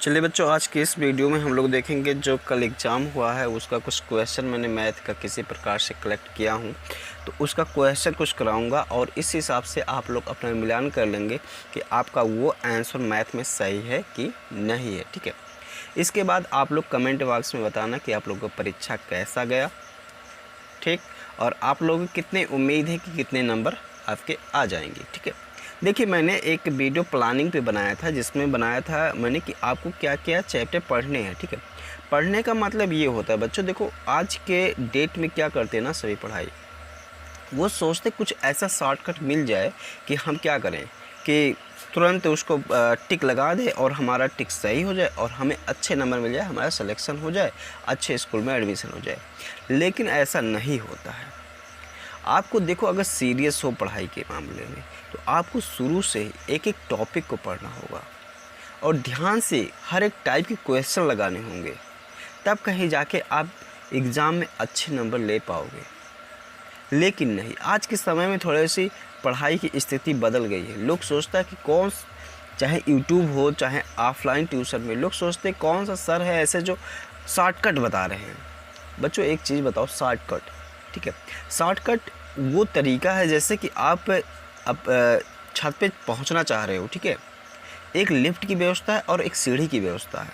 चलिए बच्चों, आज के इस वीडियो में हम लोग देखेंगे जो कल एग्ज़ाम हुआ है उसका कुछ क्वेश्चन मैंने मैथ का किसी प्रकार से कलेक्ट किया हूँ, तो उसका क्वेश्चन कुछ कराऊंगा और इस हिसाब से आप लोग अपना मिलान कर लेंगे कि आपका वो आंसर मैथ में सही है कि नहीं है। ठीक है, इसके बाद आप लोग कमेंट बॉक्स में बताना कि आप लोगों को परीक्षा कैसा गया। ठीक, और आप लोगों को कितनी उम्मीद है कि कितने नंबर आपके आ जाएंगे। ठीक है, देखिए मैंने एक वीडियो प्लानिंग पे बनाया था जिसमें बनाया था मैंने कि आपको क्या क्या चैप्टर पढ़ने हैं। ठीक है, पढ़ने का मतलब ये होता है बच्चों, देखो आज के डेट में क्या करते हैं ना सभी पढ़ाई, वो सोचते कुछ ऐसा शॉर्टकट मिल जाए कि हम क्या करें कि तुरंत उसको टिक लगा दे और हमारा टिक सही हो जाए और हमें अच्छे नंबर मिल जाए, हमारा सिलेक्शन हो जाए, अच्छे स्कूल में एडमिशन हो जाए। लेकिन ऐसा नहीं होता है। आपको देखो, अगर सीरियस हो पढ़ाई के मामले में तो आपको शुरू से ही एक एक टॉपिक को पढ़ना होगा और ध्यान से हर एक टाइप के क्वेश्चन लगाने होंगे, तब कहीं जाके आप एग्ज़ाम में अच्छे नंबर ले पाओगे। लेकिन नहीं, आज के समय में थोड़ी सी पढ़ाई की स्थिति बदल गई है। लोग सोचता है कि कौन, चाहे यूट्यूब हो चाहे ऑफलाइन ट्यूशन में, लोग सोचते हैं कौन सा सर है ऐसे जो शॉर्टकट बता रहे हैं। बच्चों एक चीज़ बताओ, शॉर्टकट, ठीक है, शॉर्टकट वो तरीका है जैसे कि आप अब छत पे पहुंचना चाह रहे हो। ठीक है, एक लिफ्ट की व्यवस्था है और एक सीढ़ी की व्यवस्था है।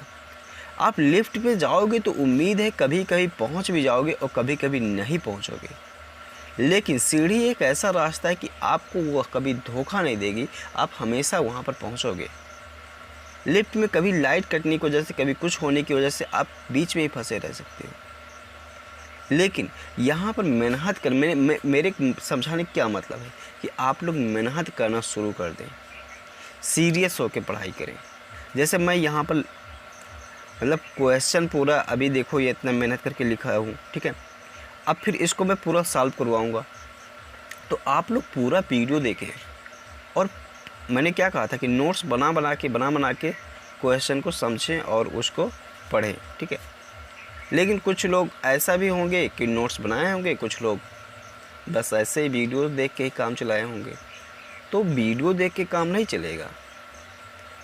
आप लिफ्ट पे जाओगे तो उम्मीद है कभी कभी पहुंच भी जाओगे और कभी कभी नहीं पहुंचोगे। लेकिन सीढ़ी एक ऐसा रास्ता है कि आपको वो कभी धोखा नहीं देगी, आप हमेशा वहाँ पर पहुँचोगे। लिफ्ट में कभी लाइट कटने की वजह से, कभी कुछ होने की वजह से आप बीच में ही फंसे रह सकते हो। लेकिन यहाँ पर मेहनत कर, मेरे समझाने का क्या मतलब है कि आप लोग मेहनत करना शुरू कर दें, सीरियस होकर पढ़ाई करें। जैसे मैं यहाँ पर मतलब क्वेश्चन पूरा अभी देखो ये इतना मेहनत करके लिखा हूँ। ठीक है, अब फिर इसको मैं पूरा सॉल्व करवाऊँगा, तो आप लोग पूरा वीडियो देखें। और मैंने क्या कहा था कि नोट्स बना बना के क्वेश्चन को समझें और उसको पढ़ें। ठीक है, लेकिन कुछ लोग ऐसा भी होंगे कि नोट्स बनाए होंगे, कुछ लोग बस ऐसे ही वीडियो देख के ही काम चलाए होंगे। तो वीडियो देख के काम नहीं चलेगा,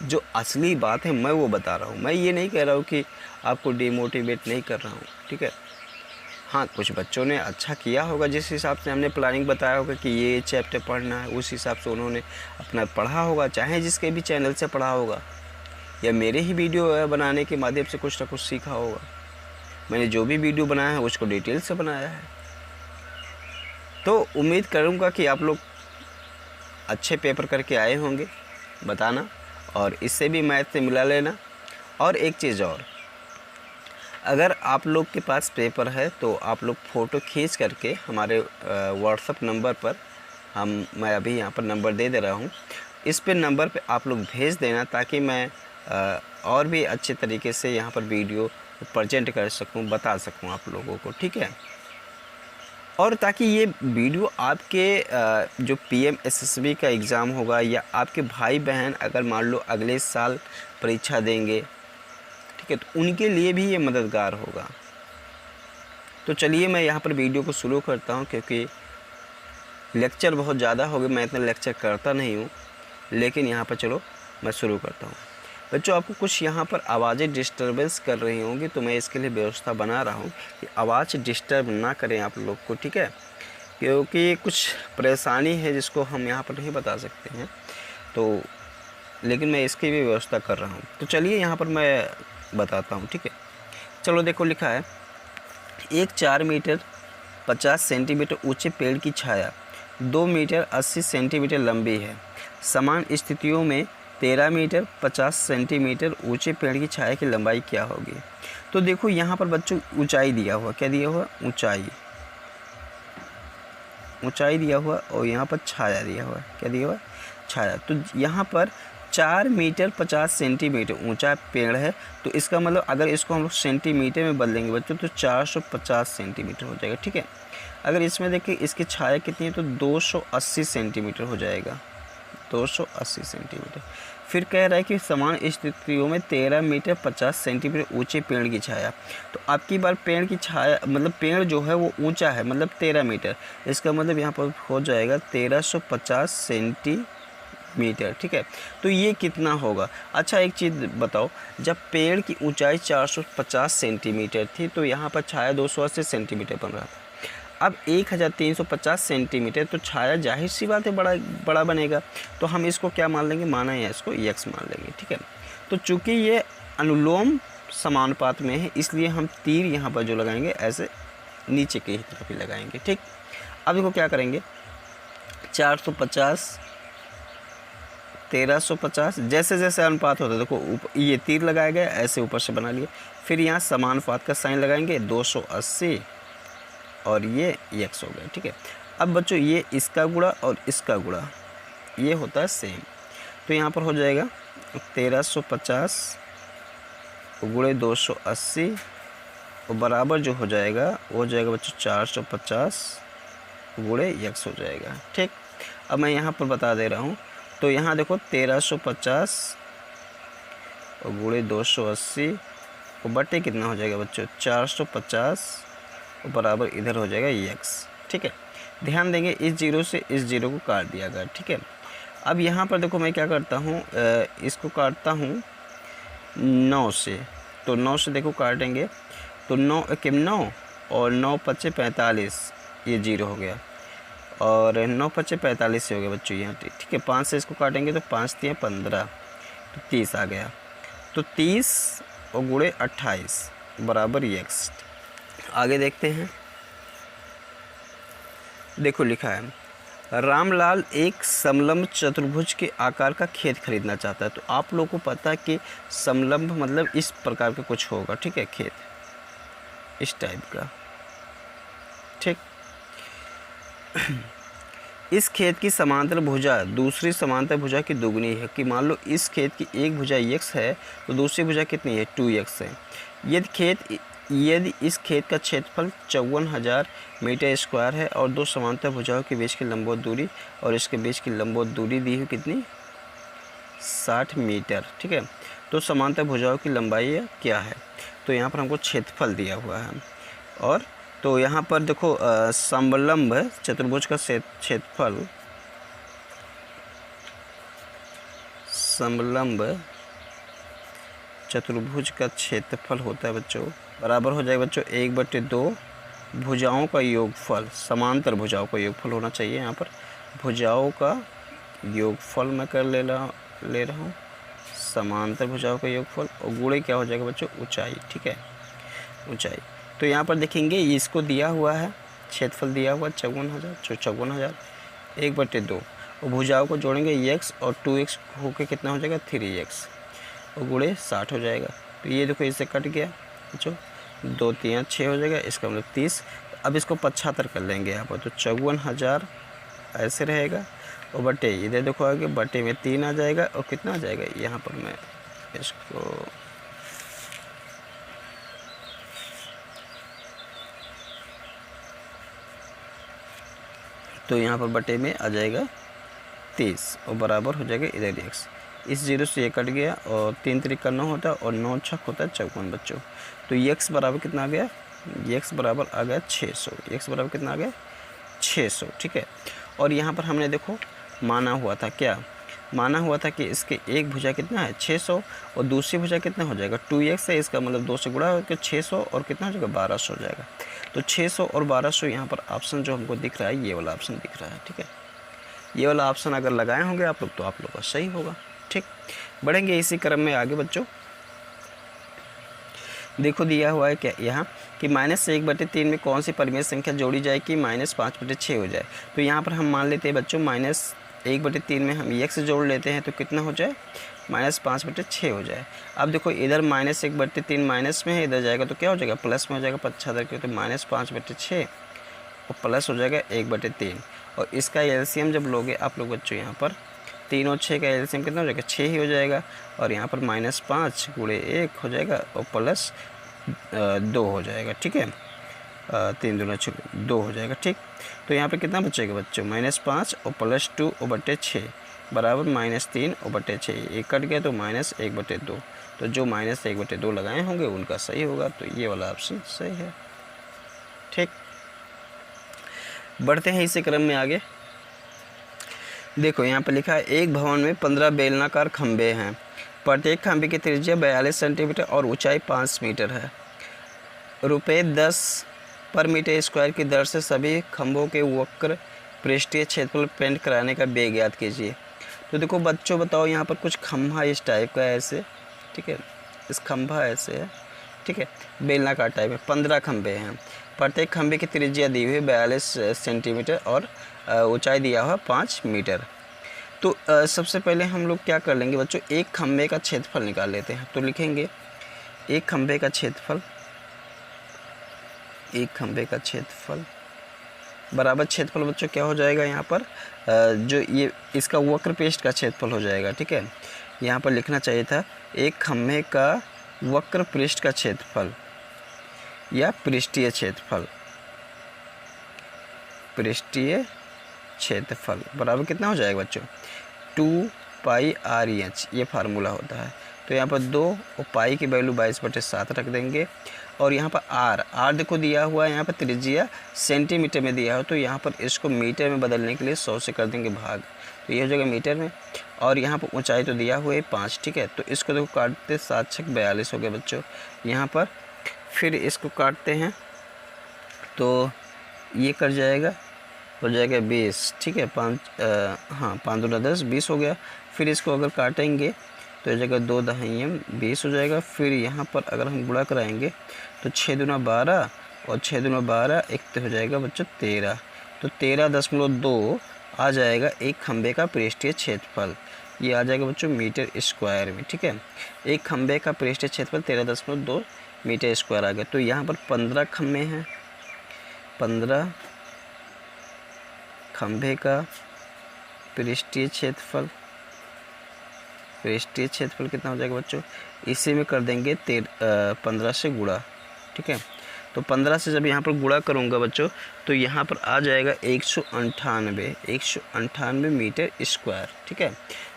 जो असली बात है मैं वो बता रहा हूँ। मैं ये नहीं कह रहा हूँ कि आपको डिमोटिवेट नहीं कर रहा हूँ। ठीक है, हाँ कुछ बच्चों ने अच्छा किया होगा, जिस हिसाब से हमने प्लानिंग बताया होगा कि ये चैप्टर पढ़ना है, उस हिसाब से उन्होंने अपना पढ़ा होगा, चाहे जिसके भी चैनल से पढ़ा होगा या मेरे ही वीडियो बनाने के माध्यम से कुछ ना कुछ सीखा होगा। मैंने जो भी वीडियो बनाया है उसको डिटेल से बनाया है। तो उम्मीद करूँगा कि आप लोग अच्छे पेपर करके आए होंगे, बताना और इससे भी मैथ से मिला लेना। और एक चीज़ और, अगर आप लोग के पास पेपर है तो आप लोग फ़ोटो खींच करके हमारे व्हाट्सएप नंबर पर, मैं अभी यहाँ पर नंबर दे रहा हूँ, इस पे नंबर पे आप लोग भेज देना ताकि मैं और भी अच्छे तरीके से यहाँ पर वीडियो प्रेजेंट कर सकूँ, बता सकूँ आप लोगों को। ठीक है, और ताकि ये वीडियो आपके जो पीएमएसएसबी का एग्ज़ाम होगा या आपके भाई बहन अगर मान लो अगले साल परीक्षा देंगे, ठीक है, तो उनके लिए भी ये मददगार होगा। तो चलिए मैं यहाँ पर वीडियो को शुरू करता हूँ, क्योंकि लेक्चर बहुत ज़्यादा हो गए, मैं इतना लेक्चर करता नहीं हूँ, लेकिन यहाँ पर चलो मैं शुरू करता हूँ। बच्चों आपको कुछ यहाँ पर आवाज़ें डिस्टर्बेंस कर रही होंगी, तो मैं इसके लिए व्यवस्था बना रहा हूँ कि आवाज़ डिस्टर्ब ना करें आप लोग को। ठीक है, क्योंकि कुछ परेशानी है जिसको हम यहाँ पर नहीं बता सकते हैं, तो लेकिन मैं इसकी भी व्यवस्था कर रहा हूँ। तो चलिए यहाँ पर मैं बताता हूँ। ठीक है, चलो देखो लिखा है, एक 4 मीटर 50 सेंटीमीटर ऊँचे पेड़ की छाया 2 मीटर 80 सेंटीमीटर लंबी है। समान स्थितियों में 13 मीटर 50 सेंटीमीटर ऊंचे पेड़ की छाया की लंबाई क्या होगी। तो देखो यहाँ पर बच्चों ऊंचाई दिया हुआ, क्या दिया हुआ, ऊंचाई दिया हुआ, और यहाँ पर छाया दिया हुआ, क्या दिया हुआ, छाया। तो यहाँ पर 4 मीटर 50 सेंटीमीटर ऊंचा पेड़ है, तो इसका मतलब अगर इसको हम लोग सेंटीमीटर में बदलेंगे बच्चों तो 450 सेंटीमीटर हो जाएगा। ठीक है, अगर इसमें देखिए इसकी छाया कितनी है तो 280 सेंटीमीटर हो जाएगा, 280 सेंटीमीटर। फिर कह रहा है कि समान स्थितियों में 13 मीटर 50 सेंटीमीटर ऊंचे पेड़ की छाया। तो आपकी बार पेड़ की छाया मतलब पेड़ जो है वो ऊंचा है, मतलब 13 मीटर, इसका मतलब यहाँ पर हो जाएगा 1350 मीटर, ठीक है। तो ये कितना होगा? अच्छा एक चीज़ बताओ, जब पेड़ की ऊंचाई 450 सेंटीमीटर थी तो यहाँ पर छाया 280 सेंटीमीटर बन रहा था। अब 1350 सेंटीमीटर, तो छाया जाहिर सी बात है बड़ा बनेगा। तो हम इसको क्या मान लेंगे? माना है इसको x मान लेंगे, ठीक है। तो चूँकि ये अनुलोम समानुपात में है, इसलिए हम तीर यहाँ पर जो लगाएंगे ऐसे नीचे की तरफ ही लगाएंगे, ठीक। अब देखो क्या करेंगे, 450 1350 जैसे जैसे अनुपात होता है, देखो ये तीर लगाया गया, ऐसे ऊपर से बना लिया। फिर यहाँ समानुपात का साइन लगाएंगे 280 और ये x हो गया, ठीक है। अब बच्चों ये इसका गुणा और इसका गुणा ये होता है सेम, तो यहाँ पर हो जाएगा 1350 गुणे 280 और बराबर जो हो जाएगा वो हो जाएगा बच्चों 450 गुणे x हो जाएगा, ठीक। अब मैं यहाँ पर बता दे रहा हूँ, तो यहाँ देखो 1350 और गुणे 280 और बटे कितना हो जाएगा बच्चों 450 और बराबर इधर हो जाएगा x, ठीक है। ध्यान देंगे इस जीरो से इस जीरो को काट दिया गया, ठीक है। अब यहाँ पर देखो मैं क्या करता हूँ, इसको काटता हूँ 9 से, तो 9 से देखो काटेंगे तो 9 एके 9 और 9 पच्चे 45, ये जीरो हो गया और 9 पच्चे 45 से हो गया बच्चों यहाँ, ठीक है। 5 से इसको काटेंगे तो 5 तिया 15, तो 30 आ गया। तो 30 और गुणे 28 बराबर x। आगे देखते हैं, देखो लिखा है रामलाल एक समलंब चतुर्भुज के आकार का खेत खरीदना चाहता है। तो आप लोगों को पता है कि समलंब मतलब इस प्रकार का कुछ होगा, ठीक है, खेत इस टाइप का, ठीक। इस खेत की समांतर भुजा दूसरी समांतर भुजा की दुगनी है। कि मान लो इस खेत की एक भुजा x है तो दूसरी भुजा कितनी है 2x है। यदि इस खेत का क्षेत्रफल 54,000 मीटर स्क्वायर है और दो समांतर भुजाओं के बीच की लंबवत दूरी और इसके बीच की लंबवत दूरी दी हुई कितनी 60 मीटर, ठीक है। तो समांतर भुजाओं की लंबाई क्या है? तो यहाँ पर हमको क्षेत्रफल दिया हुआ है, और तो यहाँ पर देखो समलंब चतुर्भुज का क्षेत्रफल, समलंब चतुर्भुज का क्षेत्रफल होता है बच्चों, बराबर हो जाएगा बच्चों 1/2 भुजाओं का योगफल, समांतर भुजाओं का योगफल होना चाहिए। यहाँ पर भुजाओं का योगफल मैं ले रहा हूँ, समांतर भुजाओं का योगफल, और गुणे क्या हो जाएगा बच्चों ऊंचाई, ठीक है, ऊंचाई। तो यहाँ पर देखेंगे इसको दिया हुआ है, क्षेत्रफल दिया हुआ 54,000 1/2 और भुजाओं को जोड़ेंगे x और 2x होके कितना हो जाएगा 3x और गुणे 60 हो जाएगा। तो ये देखो इससे कट गया बच्चों, 2 3 6 हो जाएगा, इसका मतलब 30। अब इसको 75 कर लेंगे यहाँ पर, तो 54,000 ऐसे रहेगा और बटे इधर देखो आगे बटे में 3 आ जाएगा और कितना आ जाएगा यहाँ पर, मैं इसको तो यहाँ पर बटे में आ जाएगा 30 और बराबर हो जाएगा इधर x। इस जीरो से ये कट गया और 3 3 का 9 होता है और 9 छक होता है 54 बच्चों। तो x बराबर कितना आ गया, x बराबर आ गया 600, x बराबर कितना आ गया 600, ठीक है। और यहाँ पर हमने देखो माना हुआ था, क्या माना हुआ था कि इसके एक भुजा कितना है 600 और दूसरी भुजा कितना हो जाएगा 2x है, इसका मतलब 2 से गुणा होकर 600 और कितना हो जाएगा 1200 हो जाएगा। तो 600 और 1200 यहाँ पर ऑप्शन जो हमको दिख रहा है ये वाला ऑप्शन दिख रहा है, ठीक है। ये वाला ऑप्शन अगर लगाए होंगे आप लोग तो आप लोग का सही होगा, ठीक। बढ़ेंगे इसी क्रम में आगे बच्चों, देखो दिया हुआ है क्या यहाँ कि -1/3 में कौन सी परिमेय संख्या जोड़ी जाए कि -5/6 हो जाए। तो यहाँ पर हम मान लेते हैं बच्चों -1/3 में हम x जोड़ लेते हैं तो कितना हो जाए -5/6 हो जाए। अब देखो इधर -1/3 माइनस में है, इधर जाएगा तो क्या हो जाएगा प्लस में हो जाएगा 75 के, तो -5/6 और प्लस हो जाएगा 1/3 और इसका एलसीएम जब लोगे आप लोग बच्चों यहाँ पर 3 और 6 का एलसीएम कितना हो जाएगा 6 ही हो जाएगा और यहाँ पर -5 गुणे 1 हो जाएगा और प्लस 2 हो जाएगा, ठीक है। 3 दूना 6 2 हो जाएगा, ठीक। तो यहाँ पे कितना बचेगा बच्चों -5 और +2 और बटे 6 बराबर -3 और बटे 6, एक कट गया तो -1/2। तो जो -1/2 लगाए होंगे उनका सही होगा, तो ये वाला ऑप्शन सही है, ठीक। बढ़ते हैं इसी क्रम में आगे। देखो यहाँ पर लिखा है एक भवन में 15 बेलनाकार खंभे हैं, प्रत्येक खंभे की त्रिज्या 42 सेंटीमीटर और ऊंचाई 5 मीटर है। रुपये 10 पर मीटर स्क्वायर की दर से सभी खंभों के वक्र पृष्ठीय क्षेत्रफल पेंट कराने का व्यय ज्ञात कीजिए। तो देखो बच्चों बताओ, यहाँ पर कुछ खंभा इस टाइप का है ऐसे, ठीक है, इस खंभा ऐसे है, ठीक है, बेलनाकार टाइप में 15 खंभे हैं, प्रत्येक खंभे की त्रिज्या दी हुई 42 सेंटीमीटर और ऊंचाई दिया हुआ 5 मीटर। तो सबसे पहले हम लोग क्या कर लेंगे बच्चों, एक खंभे का क्षेत्रफल निकाल लेते हैं। तो लिखेंगे एक खंभे का क्षेत्रफल, एक खंभे का क्षेत्रफल बराबर क्षेत्रफल बच्चों क्या हो जाएगा, यहाँ पर जो ये इसका वक्र पृष्ठ का क्षेत्रफल हो जाएगा, ठीक है। यहाँ पर लिखना चाहिए था एक खंभे का वक्र पृष्ठ का क्षेत्रफल या पृष्ठीय क्षेत्रफल, पृष्ठीय क्षेत्रफल बराबर कितना हो जाएगा बच्चों, 2 पाई REH, ये फार्मूला होता है। तो यहाँ पर 2 और पाई की वैल्यू 22/7 रख देंगे। और यहाँ पर आर देखो दिया हुआ है, यहाँ पर त्रिज्या सेंटीमीटर में दिया हो, तो यहाँ पर इसको मीटर में बदलने के लिए 100 से कर देंगे भाग, तो ये हो जाएगा मीटर में। और यहाँ पर ऊंचाई तो दिया हुआ है 5, ठीक है। तो इसको देखो काटते 7 छक 42 हो गए बच्चों। यहाँ पर फिर इसको काटते हैं तो ये कर जाएगा, हो जाएगा 20, ठीक है, 5 दूना 10, 20 हो गया। फिर इसको अगर काटेंगे तो जगह 2 दहाइयाँ 20 हो जाएगा। फिर यहाँ पर अगर हम गुणा कराएंगे तो 6 दूना 12 और 6 दूना 12, एक तो हो जाएगा बच्चों 13। तो 13.2 आ जाएगा एक खंभे का पृष्ठीय क्षेत्रफल, ये आ जाएगा बच्चों मीटर स्क्वायर में, ठीक है। एक खंभे का पृष्ठीय क्षेत्रफल 13.2 मीटर स्क्वायर आ गया। तो यहाँ पर 15 खंभे हैं, 15 खंभे का पृष्ठीय क्षेत्रफल, पृष्ठीय क्षेत्रफल कितना हो जाएगा बच्चों, इसी में कर देंगे 15 से गुणा, ठीक है। तो 15 से जब यहाँ पर गुणा करूँगा बच्चों तो यहाँ पर आ जाएगा 198 मीटर स्क्वायर, ठीक है,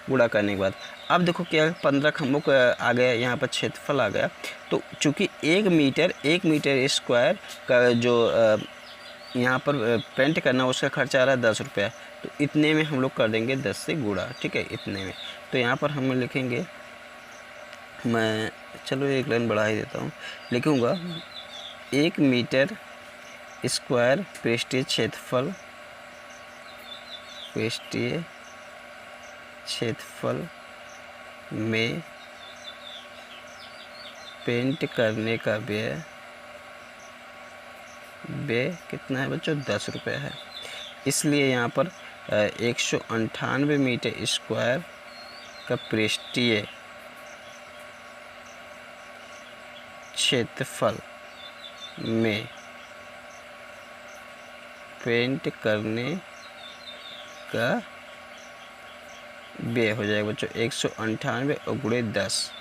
गुणा करने के बाद। अब देखो क्या 15 खंभों का आ गया, यहाँ पर क्षेत्रफल आ गया। तो चूँकि 1 मीटर स्क्वायर का जो यहाँ पर पेंट करना उसका खर्चा आ रहा है 10 रुपया, तो इतने में हम लोग कर देंगे 10 से गुणा, ठीक है, इतने में। तो यहाँ पर हम लिखेंगे, मैं चलो एक लाइन बढ़ा ही देता हूँ, लिखूँगा 1 मीटर स्क्वायर पृष्ठीय क्षेत्रफल, पृष्ठीय क्षेत्रफल में पेंट करने का व्यय कितना है बच्चों, 10 रुपये है। इसलिए यहाँ पर 198 मीटर स्क्वायर का पृष्ठीय क्षेत्रफल में पेंट करने का व्यय हो जाएगा बच्चों 198 और गुणे 10,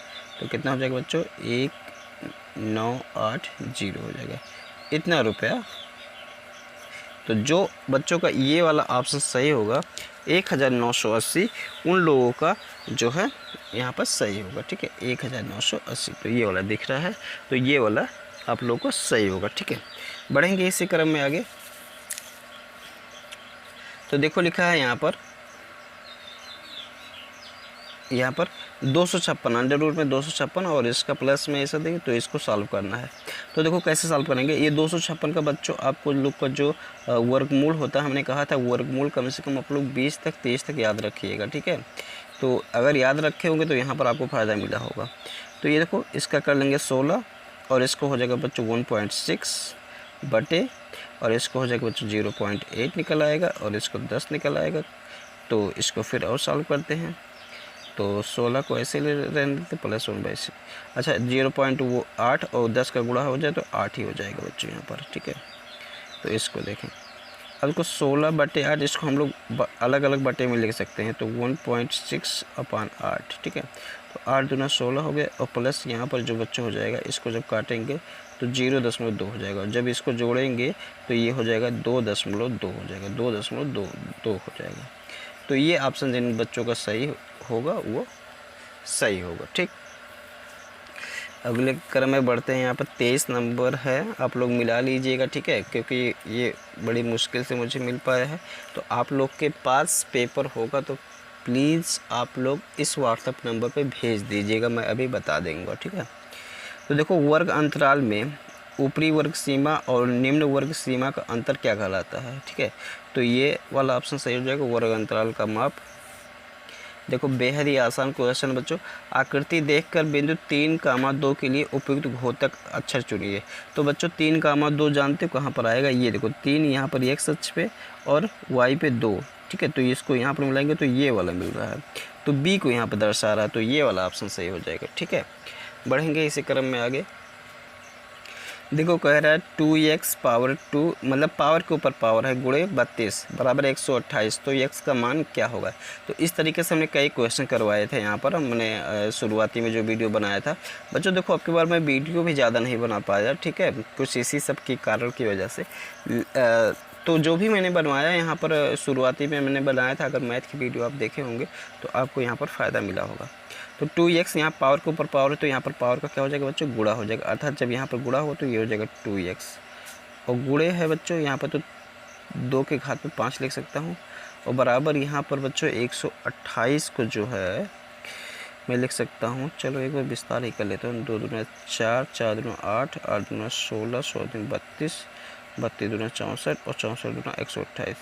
तो कितना हो जाएगा बच्चों 1980 हो जाएगा, इतना रुपया। तो जो बच्चों का ये वाला ऑप्शन सही होगा 1980, उन लोगों का जो है यहाँ पर सही होगा, ठीक है, 1980। तो ये वाला दिख रहा है, तो ये वाला आप लोगों को सही होगा, ठीक है। बढ़ेंगे इसी क्रम में आगे। तो देखो लिखा है यहाँ पर 256 अंडर रूट में 256 और इसका प्लस में ऐसा देंगे, तो इसको सॉल्व करना है। तो देखो कैसे सॉल्व करेंगे। ये 256 का बच्चों आपको लोग का जो वर्गमूल होता है, हमने कहा था वर्गमूल कम से कम आप लोग 20 तक 23 तक याद रखिएगा, ठीक है। तो अगर याद रखे होंगे तो यहाँ पर आपको फ़ायदा मिला होगा। तो ये देखो इसका कर लेंगे 16 और इसको हो जाएगा बच्चों 1.6 बटे, और इसको हो जाएगा बच्चों 0.8 निकल आएगा और इसको 10 निकल आएगा। तो इसको फिर और सॉल्व करते हैं। तो 16 को ऐसे ले रहने देते प्लस 1/6, अच्छा 0.8 और 10 का गुणा हो जाए तो 8 ही हो जाएगा बच्चों यहाँ पर, ठीक है। तो इसको देखें, अब इसको 16/8 इसको हम लोग अलग अलग बटे में लिख सकते हैं। तो 1.6/8, ठीक है। तो 8 दूना 16 हो गया और प्लस यहाँ पर जो बच्चों हो जाएगा इसको जब काटेंगे तो 0.2 हो जाएगा, और जब इसको जोड़ेंगे तो ये हो जाएगा 2.2 हो जाएगा, 2.2 हो जाएगा। तो ये ऑप्शन जिन बच्चों का सही होगा वो सही होगा, ठीक। अगले क्रम में बढ़ते हैं। यहाँ पर 23 नंबर है, आप लोग मिला लीजिएगा, ठीक है, क्योंकि ये बड़ी मुश्किल से मुझे मिल पाया है। तो आप लोग के पास पेपर होगा तो प्लीज़ आप लोग इस व्हाट्सएप नंबर पे भेज दीजिएगा, मैं अभी बता दूँगा, ठीक है। तो देखो, वर्ग अंतराल में ऊपरी वर्ग सीमा और निम्न वर्ग सीमा का अंतर क्या कहलाता है, ठीक है। तो ये वाला ऑप्शन सही हो जाएगा, वर्ग अंतराल का माप। देखो, बेहद ही आसान क्वेश्चन बच्चों। आकृति देखकर बिंदु 3,2 के लिए उपयुक्त घोतक अक्षर चुनिए। तो बच्चों 3,2 जानते हो कहाँ पर आएगा, ये देखो 3 यहाँ पर x अक्ष पे और y पे 2, ठीक है। तो इसको यहाँ पर मिलाएंगे तो ये वाला मिल रहा है, तो b को यहाँ पर दर्शा रहा है, तो ये वाला ऑप्शन सही हो जाएगा, ठीक है। बढ़ेंगे इसी क्रम में आगे। देखो, कह रहा है 2x पावर 2, मतलब पावर के ऊपर पावर है, गुणे 32 बराबर 128, तो x का मान क्या होगा। तो इस तरीके से हमने कई क्वेश्चन करवाए थे यहाँ पर, हमने शुरुआती में जो वीडियो बनाया था बच्चों। देखो, अब की बार मैं वीडियो भी ज़्यादा नहीं बना पाया, ठीक है, कुछ इसी सब की कारण की वजह से। तो जो भी मैंने बनवाया यहाँ पर शुरुआती में मैंने बनाया था, अगर मैथ की वीडियो आप देखे होंगे तो आपको यहाँ पर फ़ायदा मिला होगा। तो 2x यहाँ पावर के ऊपर पावर है, तो यहाँ पर पावर का क्या हो जाएगा बच्चों, गुणा हो जाएगा, अर्थात जब यहाँ पर गुणा हो तो ये हो जाएगा 2x। और गुणे है बच्चों यहाँ पर, तो 2 के घात में 5 लिख सकता हूँ, और बराबर यहाँ पर बच्चों 128 को जो है मैं लिख सकता हूँ। चलो एक बार विस्तार ही कर लेता हूँ। 2 दूना 4, 4 दूना 8, 8 दूना 16, 16 दूना 32, 32 दूना 64 और 64 दूना 128।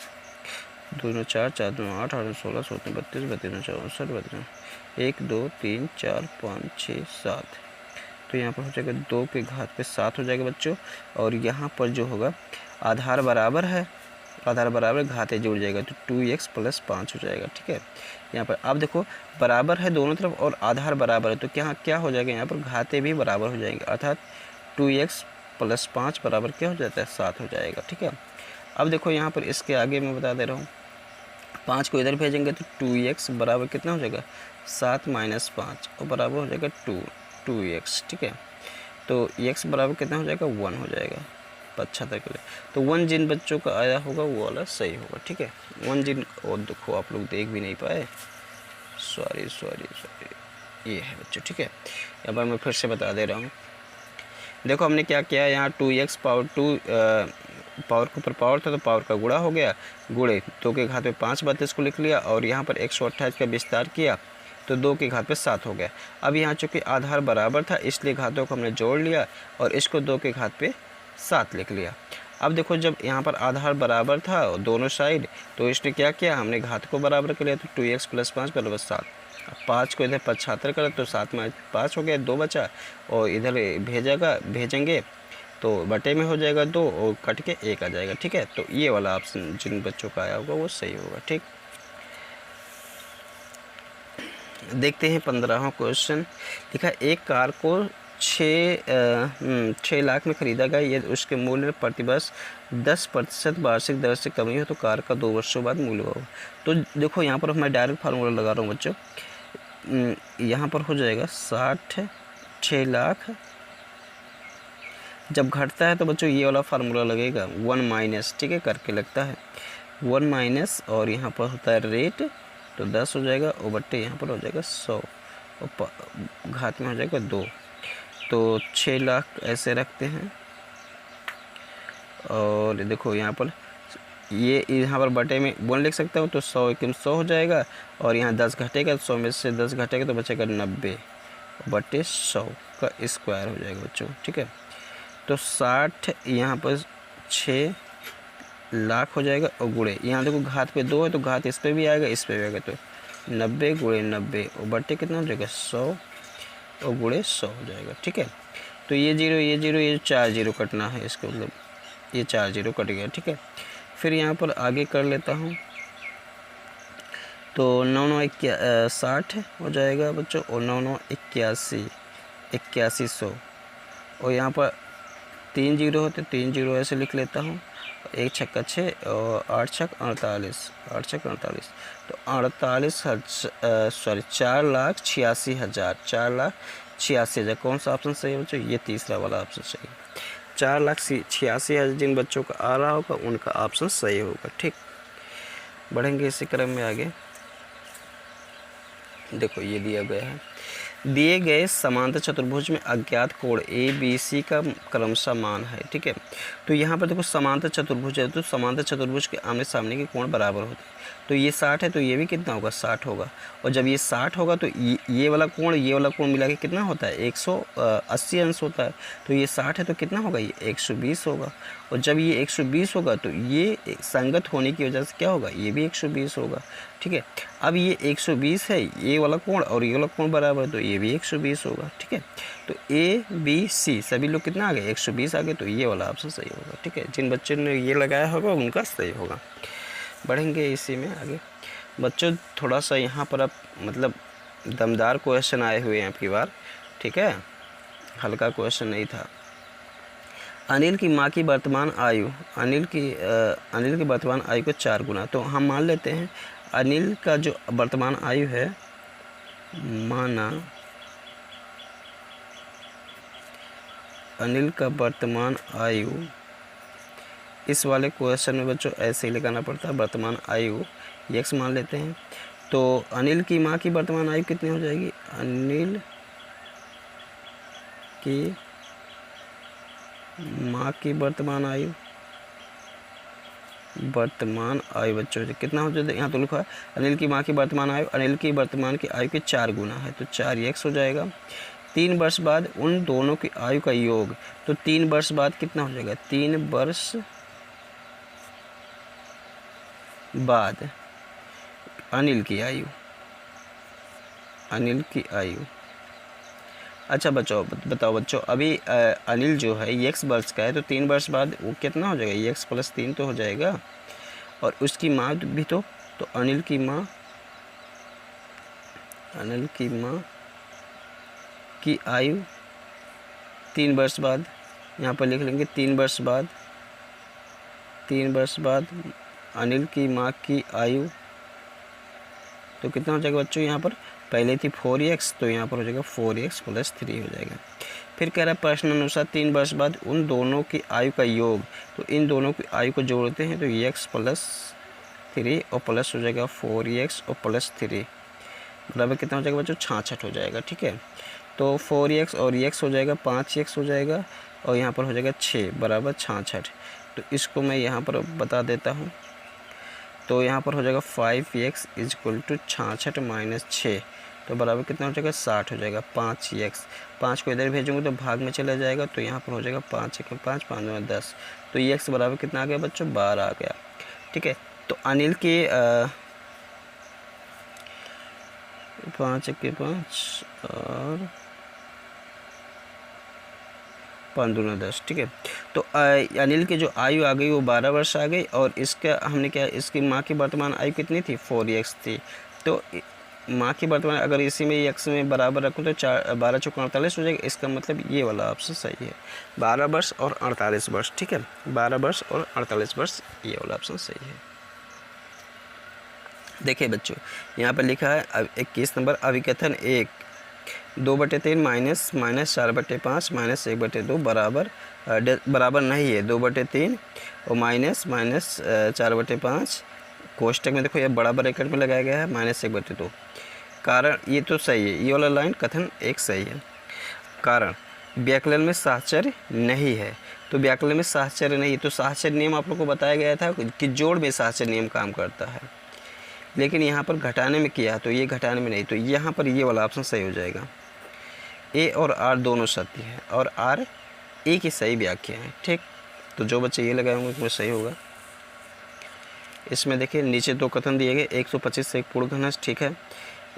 2 दूना 4, 4 दूना 8, 8 दूना 16, 16 दूना 32, 32 दूना 64, 32 1 2 3 4 5 6 7। तो यहाँ पर हो जाएगा 2 के घात पे 7 हो जाएगा बच्चों। और यहाँ पर जो होगा आधार बराबर है, आधार बराबर घाते जुड़ जाएगा, तो 2x + 5 हो जाएगा, ठीक है। यहाँ पर अब देखो, बराबर है दोनों तरफ और आधार बराबर है, तो क्या हो जाएगा, यहाँ पर घाते भी बराबर हो जाएंगे, अर्थात 2x + 5 बराबर क्या हो जाता है, 7 हो जाएगा, ठीक है। अब देखो यहाँ पर इसके आगे मैं बता दे रहा हूँ, 5 को इधर भेजेंगे तो 2x बराबर कितना हो जाएगा, 7 - 5 और बराबर हो जाएगा 2x, ठीक है। तो x बराबर कितना हो जाएगा, 1 हो जाएगा 75 के लिए। तो 1 जिन बच्चों का आया होगा वो वाला सही होगा, ठीक है। 1 जिन, और देखो आप लोग देख भी नहीं पाए, सॉरी, ये है बच्चों, ठीक है। एक बार मैं फिर से बता दे रहा हूँ। देखो, हमने क्या किया, यहाँ 2x पावर 2 पावर के ऊपर पावर था तो पावर का गुणा हो गया, गुणे 2 के घात पे 5 32 को लिख लिया, और यहाँ पर 128 का विस्तार किया तो 2 के घात पे 7 हो गया। अब यहाँ चूँकि आधार बराबर था इसलिए घातों को हमने जोड़ लिया और इसको 2 के घात पे 7 लिख लिया। अब देखो, जब यहाँ पर आधार बराबर था दोनों साइड, तो इसने क्या किया, हमने घात को बराबर कर लिया, तो 2x + 5 बराबर 7। 5 को इधर 75 करें तो 7 में 5 हो गया, 2 बचा, और इधर भेजेंगे तो बटे में हो जाएगा 2 और कट के 1 आ जाएगा, ठीक है। तो ये वाला ऑप्शन जिन बच्चों का आया होगा वो सही होगा, ठीक। देखते हैं 15वां क्वेश्चन। लिखा, एक कार को 6 लाख में ख़रीदा गया, यदि उसके मूल्य में प्रतिवर्ष 10% वार्षिक दर से कमी हो तो कार का 2 वर्षों बाद मूल्य होगा। तो देखो, यहाँ पर मैं डायरेक्ट फार्मूला लगा रहा हूँ बच्चों। यहाँ पर हो जाएगा 6 लाख, जब घटता है तो बच्चों ये वाला फार्मूला लगेगा 1 - ठीक है, करके लगता है 1 - और यहाँ पर होता है रेट, तो 10 हो जाएगा, और बट्टे यहाँ पर हो जाएगा 100 और घात में हो जाएगा 2। तो 6 लाख ऐसे रखते हैं, और देखो यहाँ पर ये यहाँ पर बटे में 1 लिख सकता हूँ, तो 100 × 100 हो जाएगा, और यहाँ 10 घटेगा, 100 में से 10 घटेगा तो बचेगा 90 बटे 100 का स्क्वायर हो जाएगा बच्चों, ठीक है। तो 60 यहाँ पर 6 लाख हो जाएगा, और गुणे यहाँ देखो घात पे 2 है तो घात इस पे भी आएगा, इस पे भी आएगा, तो 90 × 90 और बटे कितना हो जाएगा 100 और गुणे 100 हो जाएगा, ठीक है। तो ये 0 ये 0 ये 4 0 कटना है, इसका मतलब ये 4 0 कट गया, ठीक है। फिर यहाँ पर आगे कर लेता हूँ, तो 9 9 60 हो जाएगा बच्चों, और 9 9 81 और यहाँ पर 3 0 होते, 3 0 ऐसे लिख लेता हूँ, 1 छक्का 6 और 8 छक 48, 8 छक 48, तो 4,86,000, 4,86,000। कौन सा ऑप्शन सही है बच्चों, ये तीसरा वाला ऑप्शन सही है। 4,86,000 जिन बच्चों का आ रहा होगा उनका ऑप्शन सही होगा, ठीक। बढ़ेंगे इसी क्रम में आगे। देखो, ये दिया गया है, दिए गए समांतर चतुर्भुज में अज्ञात कोण ए बी सी का क्रमशः मान है। ठीक है, तो यहाँ पर देखो समांतर चतुर्भुज है, तो समांतर चतुर्भुज के आमने सामने के कोण बराबर होते हैं। तो ये 60 है, तो ये भी कितना होगा, 60 होगा। और जब ये 60 होगा तो ये वाला कोण मिला के कितना होता है, 180 अंश होता है। तो ये 60 है तो कितना होगा, ये 120 होगा। और जब ये 120 होगा तो ये संगत होने की वजह से क्या होगा, ये भी 120 होगा। ठीक है, अब ये 120 है, ये वाला कोण और ये वाला कोण बराबर, तो ये भी 120 होगा। ठीक है, तो ए बी सी सभी लोग कितना आ गए, 120 आ गए, तो ये वाला ऑप्शन सही होगा। ठीक है, जिन बच्चों ने ये लगाया होगा उनका सही होगा। बढ़ेंगे इसी में आगे। बच्चों थोड़ा सा यहाँ पर अब मतलब दमदार क्वेश्चन आए हुए हैं आपकी बार। ठीक है, हल्का क्वेश्चन नहीं था। अनिल की माँ की वर्तमान आयु, अनिल की वर्तमान आयु को 4 गुना। तो हम मान लेते हैं अनिल का जो वर्तमान आयु है, माना अनिल का वर्तमान आयु, इस वाले क्वेश्चन में बच्चों ऐसे ही लगाना पड़ता है, वर्तमान आयु x मान लेते हैं। तो अनिल की माँ की वर्तमान आयु कितनी हो जाएगी, अनिल की माँ की वर्तमान आयु बच्चों कितना हो जाएगा, यहाँ तो लिखा है अनिल की माँ की वर्तमान आयु, अनिल की वर्तमान की आयु के 4 गुना है, तो 4x हो जाएगा। 3 वर्ष बाद उन दोनों की आयु का योग, तो 3 वर्ष बाद कितना हो जाएगा, 3 वर्ष बाद अनिल की आयु, अच्छा बच्चों बताओ बच्चों, अभी अनिल जो है ये x वर्ष का है, तो 3 वर्ष बाद वो कितना हो जाएगा, ये x + 3 तो हो जाएगा। और उसकी माँ भी तो अनिल की माँ की आयु 3 वर्ष बाद, यहाँ पर लिख लेंगे 3 वर्ष बाद अनिल की माँ की आयु, तो कितना हो जाएगा बच्चों, यहाँ पर पहले थी 4x, तो यहाँ पर हो जाएगा 4x + 3 हो जाएगा। फिर कह रहा है प्रश्न अनुसार 3 वर्ष बाद उन दोनों की आयु का योग, तो इन दोनों की आयु को जोड़ते हैं, तो x + 3 और प्लस हो जाएगा 4x और +3 बराबर कितना हो जाएगा बच्चों, 66 हो जाएगा। ठीक है, तो 4x और x हो जाएगा 5x हो जाएगा, और यहाँ पर हो जाएगा 6 बराबर 66। तो इसको मैं यहाँ पर बता देता हूँ, तो यहाँ पर हो जाएगा 5x = 66 - 6, तो बराबर कितना हो जाएगा, 60 हो जाएगा। 5x, 5 को इधर भेजूँगा तो भाग में चला जाएगा, तो यहाँ पर हो जाएगा 5 × 5 = 5 × 10, तो ये x बराबर कितना आ गया बच्चों, 12 आ गया। ठीक है, तो अनिल के 5 × 5 और 5 × 10। ठीक है, तो अनिल की जो आयु आ गई वो 12 वर्ष आ गई, और इसका हमने क्या, इसकी माँ की वर्तमान आयु कितनी थी, 4x थी। तो माँ की वर्तमान अगर इसी में x में बराबर रखूँ तो 12 × 4 = 48 हो जाएगा। इसका मतलब ये वाला ऑप्शन सही है, 12 वर्ष और 48 वर्ष। ठीक है, 12 वर्ष और 48 वर्ष, ये वाला ऑप्शन सही है। देखिए बच्चों यहाँ पर लिखा है 21 नंबर, अभिकथन 1 2/3 माइनस 4/5 माइनस 1/2 बराबर नहीं है 2/3 और माइनस 4/5, कोष्टक में देखो ये बड़ा ब्रैकेट में लगाया गया है -1/2। कारण ये तो सही है, ये वाला लाइन कथन 1 सही है। कारण व्याकरण में साहचर्य नहीं है, तो व्याकरण में साहचर्य नहीं, तो साहचर्य नियम आप लोग को बताया गया था कि जोड़ में साहचर्य नियम काम करता है, लेकिन यहाँ पर घटाने में किया, तो ये घटाने में नहीं, तो यहाँ पर ये वाला ऑप्शन सही हो जाएगा। ए और आर दोनों सत्य है, और आर ए की सही व्याख्या है। ठीक, तो जो बच्चे ये लगाए होंगे उसमें सही होगा। इसमें देखिए नीचे 2 कथन दिए गए, 125 से एक पूर्ण घनस्थ। ठीक है,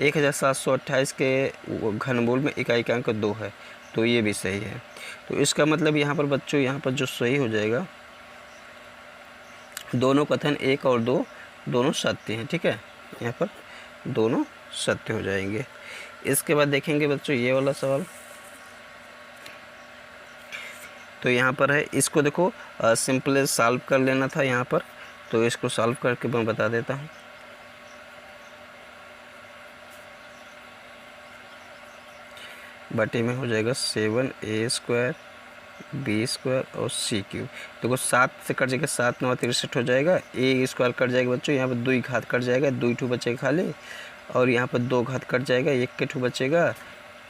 1728 के घनमूल में इकाई का अंक 2 है, तो ये भी सही है। तो इसका मतलब यहाँ पर बच्चों, यहाँ पर जो सही हो जाएगा, दोनों कथन 1 और 2 दोनों सत्य हैं। ठीक है, यहाँ पर दोनों सत्य हो जाएंगे। इसके बाद देखेंगे बच्चों ये वाला सवाल, तो यहाँ पर है, इसको देखो सिंपल सॉल्व कर लेना था यहाँ पर, तो इसको सॉल्व करके मैं बता देता हूँ। बटे में हो जाएगा 7a² b² और c³ देखो 7 से कट जाएगा, 7 × 9 = 63 हो जाएगा। a² कट जाएगा बच्चों, यहाँ पर 2 घात कट जाएगा, 2 ठू बचेगा खाली, और यहाँ पर 2 घात कट जाएगा, 1 के ठू बचेगा,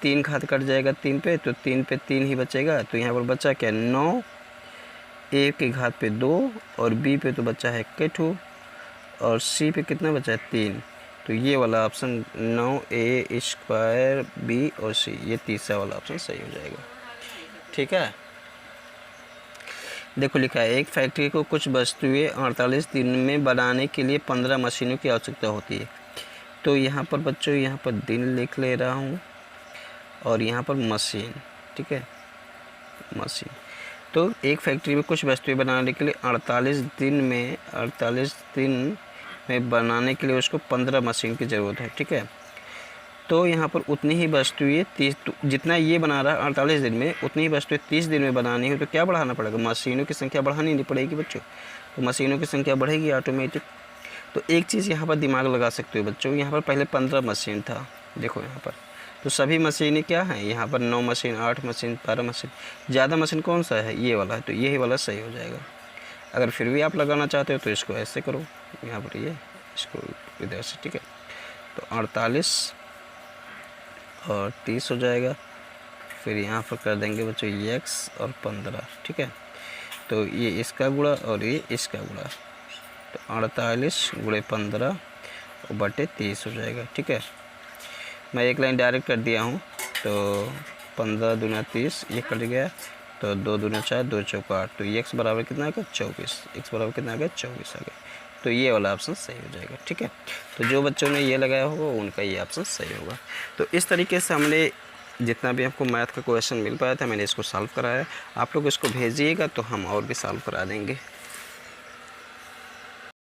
3 घात कट जाएगा 3 पे, तो 3 पे 3 ही बचेगा। तो यहाँ पर बचा क्या 9, ए के घात पे 2 और बी पे तो बचा है के 2 और सी पे कितना बचा है 3। तो ये वाला ऑप्शन 9a² बी और सी, ये तीसरा वाला ऑप्शन सही हो जाएगा। ठीक है, देखो लिखा है एक फैक्ट्री को कुछ वस्तुएं 48 दिन में बनाने के लिए 15 मशीनों की आवश्यकता होती है। तो यहाँ पर बच्चों यहाँ पर दिन लिख ले रहा हूँ और यहाँ पर मशीन। ठीक है, मशीन। तो एक फैक्ट्री में कुछ वस्तुएं बनाने के लिए 48 दिन में बनाने के लिए उसको 15 मशीन की ज़रूरत है। ठीक है, तो यहाँ पर उतनी ही वस्तुएं 30, जितना ये बना रहा है 48 दिन में, उतनी ही वस्तुएं 30 दिन में बनानी हो तो क्या बढ़ाना पड़ेगा, मशीनों की संख्या बढ़ानी नहीं पड़ेगी बच्चों। तो मशीनों की संख्या बढ़ेगी ऑटोमेटिक। तो एक चीज़ यहाँ पर दिमाग लगा सकते हो बच्चों, यहाँ पर पहले 15 मशीन था, देखो यहाँ पर तो सभी मशीनें क्या हैं, यहाँ पर 9 मशीन, 8 मशीन, 12 मशीन। ज़्यादा मशीन कौन सा है, ये वाला है, तो यही वाला सही हो जाएगा। अगर फिर भी आप लगाना चाहते हो तो इसको ऐसे करो, यहाँ पर ये इसको इधर से। ठीक है, तो 48 और 30 हो जाएगा। फिर यहाँ पर कर देंगे बच्चों x और 15। ठीक है, तो ये इसका गुणा और ये इसका गुणा, तो 48 × 15 और बटे 30 हो जाएगा। ठीक है, मैं एक लाइन डायरेक्ट कर दिया हूँ। तो 15 दूना 30, ये कट गया, तो 2 दूना 4, 2 चौका 8, तो x बराबर कितना आ गया 24, x बराबर कितना आ गया 24 आ गया। तो ये वाला ऑप्शन सही हो जाएगा। ठीक है, तो जो बच्चों ने ये लगाया होगा उनका ये ऑप्शन सही होगा। तो इस तरीके से हमने जितना भी आपको मैथ का क्वेश्चन मिल पाया था मैंने इसको सॉल्व कराया। आप लोग इसको भेजिएगा तो हम और भी सॉल्व करा देंगे।